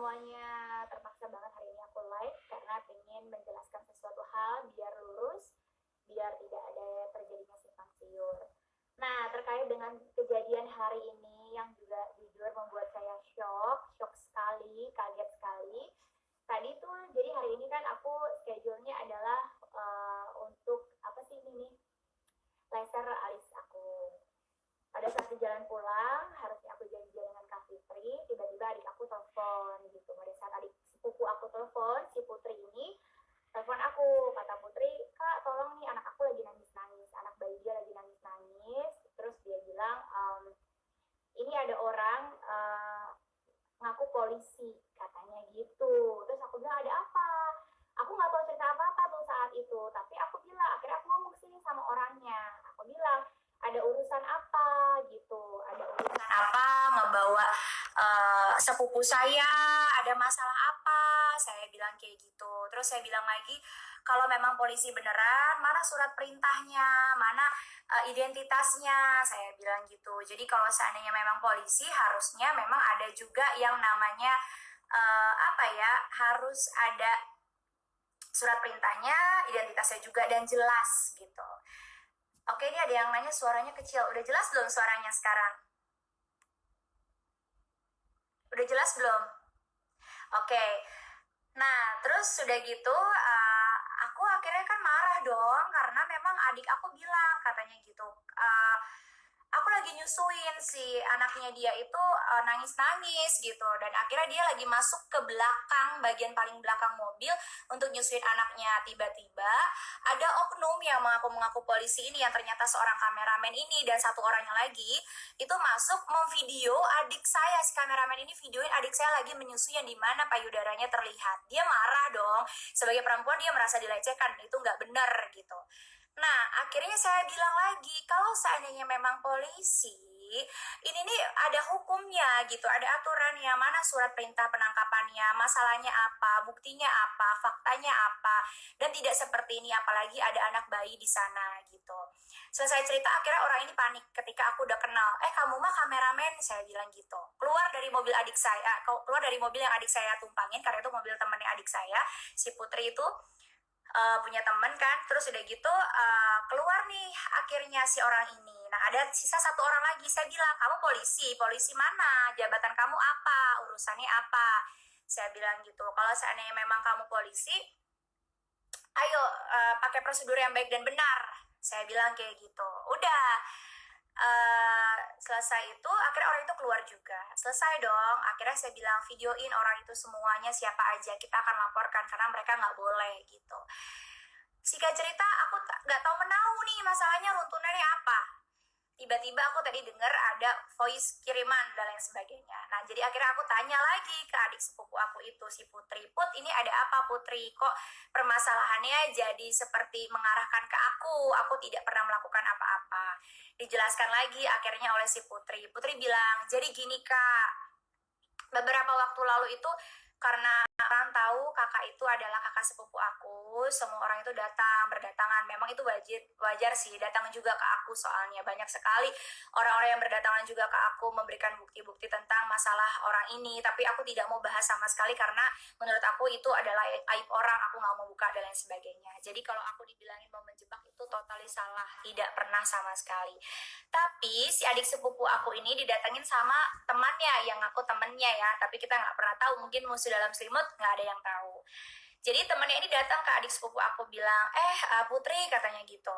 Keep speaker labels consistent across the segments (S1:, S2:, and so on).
S1: semuanya, terpaksa banget hari ini aku live karena pengen menjelaskan sesuatu hal biar lurus, biar tidak ada terjadinya simpang siur. Nah, terkait dengan kejadian hari ini yang juga jujur membuat saya shock sekali, kaget sekali. Tadi tuh, jadi hari ini kan aku schedule-nya adalah untuk apa sih ini nih, laser alis aku. Pada saat di jalan pulang, harusnya aku janjian dengan Kak Fitri, tiba-tiba adik aku telepon gitu. Pada saat adik sepupu aku telepon, si Putri ini telepon aku, kata Putri, Kak tolong nih anak aku lagi nangis-nangis, anak bayi dia lagi nangis-nangis. Terus dia bilang, ini ada orang ngaku polisi, katanya gitu. Terus aku bilang, ada apa? Aku nggak tahu cerita apa-apa tuh saat itu, tapi aku bilang, akhirnya aku ngomong sini sama orangnya. Aku bilang, ada urusan apa gitu, ada urusan apa membawa sepupu saya, ada masalah apa, saya bilang kayak gitu. Terus saya bilang lagi, kalau memang polisi beneran, mana surat perintahnya, mana identitasnya, saya bilang gitu. Jadi kalau seandainya memang polisi, harusnya memang ada juga yang namanya apa ya, harus ada surat perintahnya, identitasnya juga, dan jelas gitu. Oke, ini ada yang nanya suaranya kecil. Udah jelas belum suaranya sekarang? Udah jelas belum? Oke. Nah, terus sudah gitu, aku akhirnya kan marah dong, karena memang adik aku bilang, katanya gitu, aku lagi nyusuin si anaknya dia itu nangis-nangis gitu, dan akhirnya dia lagi masuk ke belakang, bagian paling belakang mobil untuk nyusuin anaknya. Tiba-tiba ada oknum yang mengaku polisi ini, yang ternyata seorang kameramen ini dan satu orangnya lagi itu masuk memvideo adik saya. Si kameramen ini videoin adik saya lagi menyusui yang dimana payudaranya terlihat. Dia marah dong, sebagai perempuan dia merasa dilecehkan, itu nggak benar gitu. Nah, akhirnya saya bilang lagi, kalau seandainya memang polisi, ini nih ada hukumnya gitu, ada aturannya, mana surat perintah penangkapannya, masalahnya apa, buktinya apa, faktanya apa, dan tidak seperti ini, apalagi ada anak bayi di sana gitu. Selesai cerita, akhirnya orang ini panik ketika aku udah kenal, kamu mah kameramen, saya bilang gitu. Keluar dari mobil adik saya, keluar dari mobil yang adik saya tumpangin, karena itu mobil temannya adik saya, si Putri itu, punya temen kan. Terus udah gitu keluar nih akhirnya si orang ini. Nah, ada sisa satu orang lagi. Saya bilang, kamu polisi mana, jabatan kamu apa, urusannya apa, saya bilang gitu. Kalau seandainya memang kamu polisi, ayo pakai prosedur yang baik dan benar, saya bilang kayak gitu. Udah selesai itu, akhirnya orang itu keluar juga. Selesai dong, akhirnya saya bilang, videoin orang itu semuanya, siapa aja, kita akan laporkan karena mereka nggak boleh gitu. Singkat cerita, aku nggak tahu menau nih masalahnya runtunannya apa. Tiba-tiba aku tadi dengar ada voice kiriman dan lain sebagainya. Nah, jadi akhirnya aku tanya lagi ke adik sepupu aku itu, si Putri. Put, ini ada apa Putri? Kok permasalahannya jadi seperti mengarahkan ke aku? Aku tidak pernah melakukan apa-apa. Dijelaskan lagi akhirnya oleh si Putri. Putri bilang, jadi gini Kak, beberapa waktu lalu itu karena orang tahu kakak itu adalah kakak sepupu aku, semua orang itu berdatangan. Memang itu wajar sih, datang juga ke aku, soalnya banyak sekali orang-orang yang berdatangan juga ke aku memberikan bukti-bukti tentang masalah orang ini. Tapi aku tidak mau bahas sama sekali karena menurut aku itu adalah aib orang, aku nggak mau buka dan lain sebagainya. Jadi kalau aku dibilangin mau menjebak itu totally salah, tidak pernah sama sekali. Tapi si adik sepupu aku ini didatengin sama temannya, yang aku temennya ya, tapi kita nggak pernah tahu, mungkin musuh dalam selimut, nggak ada yang tahu. Jadi temennya ini datang ke adik sepupu aku, bilang, Putri, katanya gitu,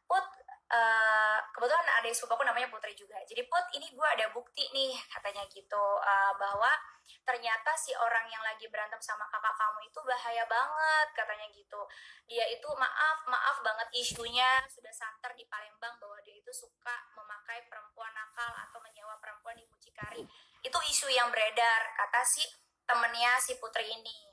S1: Put, kebetulan adik sepupu aku namanya Putri juga. Jadi Put, ini gue ada bukti nih, katanya gitu, bahwa ternyata si orang yang lagi berantem sama kakak kamu itu bahaya banget, katanya gitu. Dia itu maaf banget, isunya sudah santer di Palembang bahwa dia itu suka memakai perempuan nakal atau menyewa perempuan di mucikari. Itu isu yang beredar, kata si temennya si Putri ini,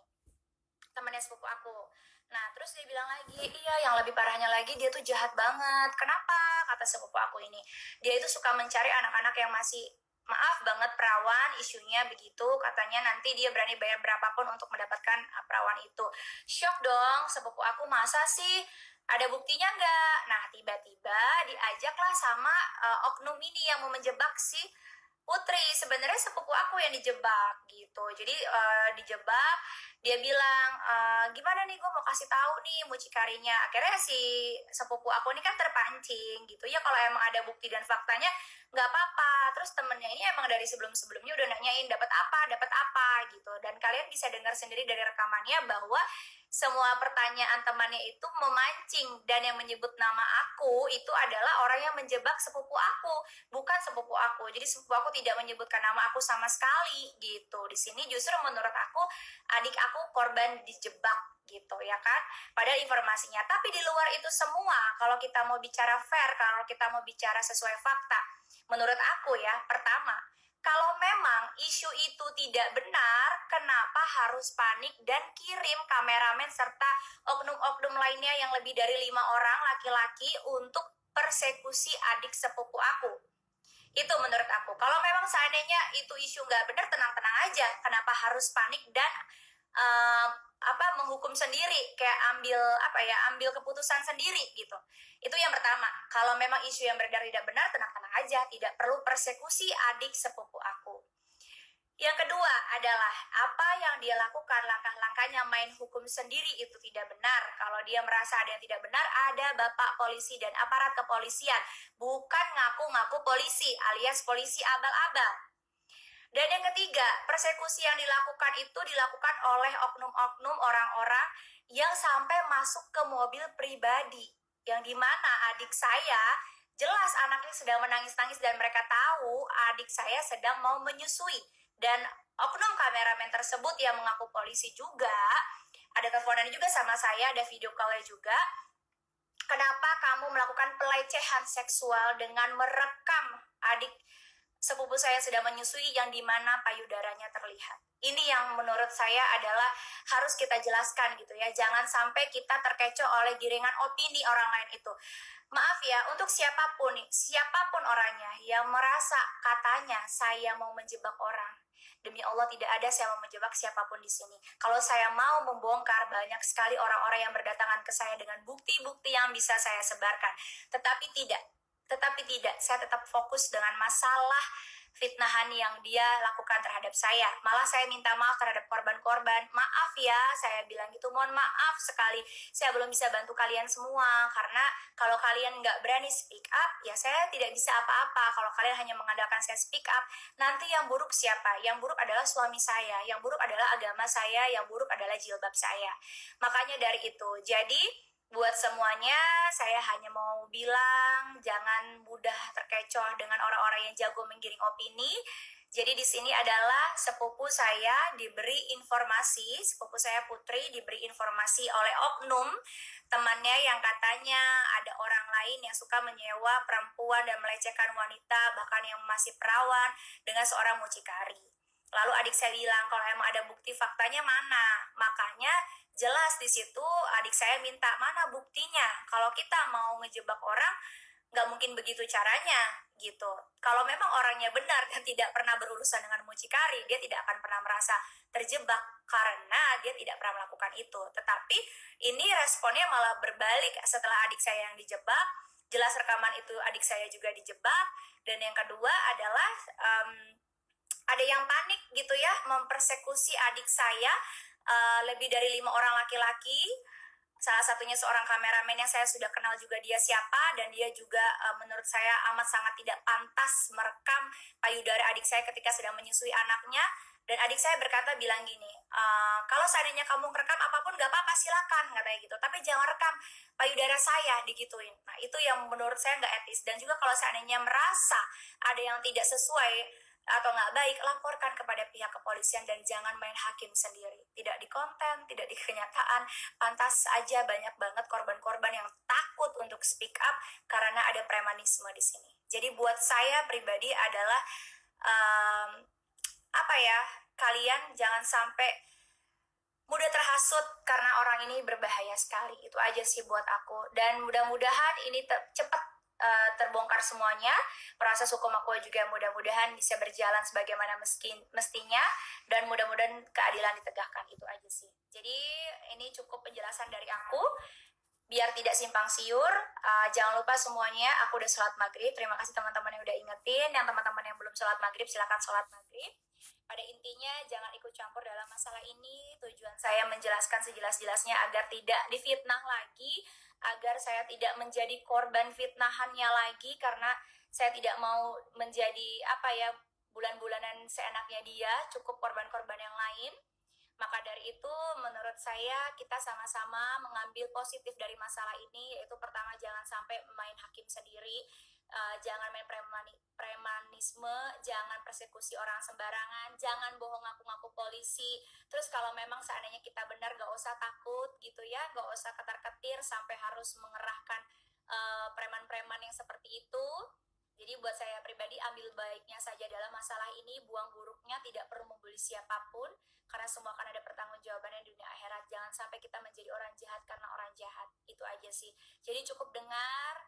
S1: temennya sepupu aku. Nah, terus dia bilang lagi, iya, yang lebih parahnya lagi, dia tuh jahat banget. Kenapa? Kata sepupu aku ini, dia itu suka mencari anak-anak yang masih, maaf banget, perawan, isunya begitu. Katanya nanti dia berani bayar berapapun untuk mendapatkan perawan itu. Shock dong sepupu aku, masa sih, ada buktinya nggak? Nah, tiba-tiba diajaklah sama oknum ini yang mau menjebak si Putri, sebenarnya sepupu aku yang dijebak gitu. Jadi dijebak, dia bilang gimana nih, gue mau kasih tahu nih mucikarinya. Akhirnya si sepupu aku ini kan terpancing gitu ya, kalau emang ada bukti dan faktanya nggak apa-apa. Terus temennya ini emang dari sebelum-sebelumnya udah nanyain dapat apa gitu. Dan kalian bisa dengar sendiri dari rekamannya bahwa semua pertanyaan temannya itu memancing, dan yang menyebut nama aku itu adalah orang yang menjebak sepupu aku, bukan sepupu aku. Jadi sepupu aku tidak menyebutkan nama aku sama sekali gitu. Di sini justru menurut aku adik aku korban dijebak gitu ya kan. Padahal informasinya. Tapi di luar itu semua, kalau kita mau bicara fair, kalau kita mau bicara sesuai fakta, menurut aku ya, pertama, kalau memang isu itu tidak benar, kenapa harus panik dan kirim kameramen serta oknum-oknum lainnya yang lebih dari 5 orang laki-laki untuk persekusi adik sepupu aku? Itu menurut aku. Kalau memang seandainya itu isu nggak benar, tenang-tenang aja. Kenapa harus panik dan um, menghukum sendiri, kayak ambil keputusan sendiri gitu. Itu yang pertama. Kalau memang isu yang beredar tidak benar, tenang-tenang aja, tidak perlu persekusi adik sepupu aku. Yang kedua adalah apa yang dia lakukan, langkah-langkahnya main hukum sendiri itu tidak benar. Kalau dia merasa ada yang tidak benar, ada bapak polisi dan aparat kepolisian, bukan ngaku-ngaku polisi alias polisi abal-abal. Dan yang ketiga, persekusi yang dilakukan itu dilakukan oleh oknum-oknum orang-orang yang sampai masuk ke mobil pribadi, yang dimana adik saya jelas anaknya sedang menangis-nangis dan mereka tahu adik saya sedang mau menyusui. Dan oknum kameramen tersebut yang mengaku polisi juga, ada teleponan juga sama saya, ada video call juga. Kenapa kamu melakukan pelecehan seksual dengan merekam adik sepupu saya sedang menyusui yang dimana payudaranya terlihat? Ini yang menurut saya adalah harus kita jelaskan gitu ya. Jangan sampai kita terkecoh oleh giringan opini orang lain itu. Maaf ya, untuk siapapun orangnya yang merasa katanya saya mau menjebak orang, demi Allah tidak ada saya mau menjebak siapapun di sini. Kalau saya mau membongkar, banyak sekali orang-orang yang berdatangan ke saya dengan bukti-bukti yang bisa saya sebarkan. Tetapi tidak, saya tetap fokus dengan masalah fitnahan yang dia lakukan terhadap saya. Malah saya minta maaf terhadap korban-korban. Maaf ya, saya bilang gitu, mohon maaf sekali, saya belum bisa bantu kalian semua. Karena kalau kalian nggak berani speak up, ya saya tidak bisa apa-apa. Kalau kalian hanya mengandalkan saya speak up, nanti yang buruk siapa? Yang buruk adalah suami saya, yang buruk adalah agama saya, yang buruk adalah jilbab saya. Makanya dari itu, jadi buat semuanya, saya hanya mau bilang jangan mudah terkecoh dengan orang-orang yang jago menggiring opini. Jadi di sini adalah sepupu saya diberi informasi, sepupu saya Putri diberi informasi oleh oknum temannya yang katanya ada orang lain yang suka menyewa perempuan dan melecehkan wanita, bahkan yang masih perawan, dengan seorang mucikari. Lalu adik saya bilang, kalau emang ada bukti faktanya mana? Makanya jelas di situ adik saya minta mana buktinya. Kalau kita mau ngejebak orang, nggak mungkin begitu caranya gitu. Kalau memang orangnya benar dan tidak pernah berurusan dengan mucikari, dia tidak akan pernah merasa terjebak karena dia tidak pernah melakukan itu. Tetapi ini responnya malah berbalik setelah adik saya yang dijebak. Jelas rekaman itu adik saya juga dijebak. Dan yang kedua adalah ada yang panik gitu ya, mempersekusi adik saya, lebih dari 5 orang laki-laki. Salah satunya seorang kameramen yang saya sudah kenal juga dia siapa, dan dia juga menurut saya amat sangat tidak pantas merekam payudara adik saya ketika sedang menyusui anaknya. Dan adik saya bilang gini, kalau seandainya kamu rekam apapun gak apa-apa silakan, katanya gitu, tapi jangan rekam payudara saya, digituin. Nah itu yang menurut saya gak etis. Dan juga kalau seandainya merasa ada yang tidak sesuai atau nggak baik, laporkan kepada pihak kepolisian dan jangan main hakim sendiri. Tidak di konten, tidak di kenyataan. Pantas aja banyak banget korban-korban yang takut untuk speak up karena ada premanisme di sini. Jadi buat saya pribadi adalah kalian jangan sampai mudah terhasut karena orang ini berbahaya sekali. Itu aja sih buat aku. Dan mudah-mudahan ini cepat terbongkar semuanya. Proses hukum aku juga mudah-mudahan bisa berjalan sebagaimana mestinya, dan mudah-mudahan keadilan ditegakkan. Itu aja sih. Jadi ini cukup penjelasan dari aku. biar tidak simpang siur. Jangan lupa semuanya, aku udah sholat maghrib. Terima kasih teman-teman yang udah ingetin. Yang teman-teman yang belum sholat maghrib, silakan sholat maghrib. Pada intinya jangan ikut campur dalam masalah ini. Tujuan saya menjelaskan sejelas-jelasnya agar tidak difitnah lagi, agar saya tidak menjadi korban fitnahannya lagi, karena saya tidak mau menjadi bulan-bulanan seenaknya dia, cukup korban-korban yang lain. Maka dari itu menurut saya kita sama-sama mengambil positif dari masalah ini, yaitu pertama jangan sampai main hakim sendiri, jangan main premanisme, jangan persekusi orang sembarangan, jangan bohong ngaku-ngaku polisi. Terus kalau memang seandainya kita benar gak usah takut gitu ya, gak usah ketar-ketir sampai harus mengerahkan preman-preman yang seperti itu. Jadi buat saya pribadi, ambil baiknya saja dalam masalah ini, buang buruknya, tidak perlu membuli siapapun, karena semua akan ada pertanggungjawabannya di dunia akhirat. Jangan sampai kita menjadi orang jahat karena orang jahat. Itu aja sih. Jadi cukup dengar,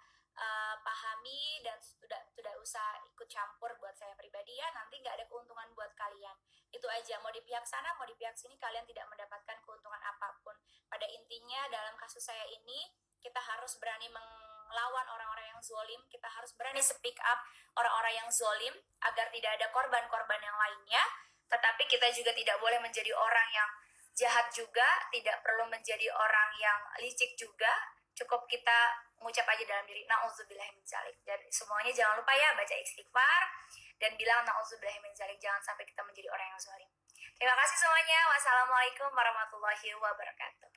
S1: pahami, dan tidak usah ikut campur. Buat saya pribadi ya, nanti nggak ada keuntungan buat kalian. Itu aja, mau di pihak sana, mau di pihak sini, kalian tidak mendapatkan keuntungan apapun. Pada intinya dalam kasus saya ini, kita harus berani melawan orang-orang yang zolim, kita harus berani speak up orang-orang yang zolim agar tidak ada korban-korban yang lainnya. Tetapi kita juga tidak boleh menjadi orang yang jahat juga, tidak perlu menjadi orang yang licik juga. Cukup kita mengucap aja dalam diri, na'udzubillah min dzalik. Dan semuanya jangan lupa ya baca istighfar dan bilang na'udzubillah min dzalik, jangan sampai kita menjadi orang yang zalim. Terima kasih semuanya. Wassalamualaikum warahmatullahi wabarakatuh.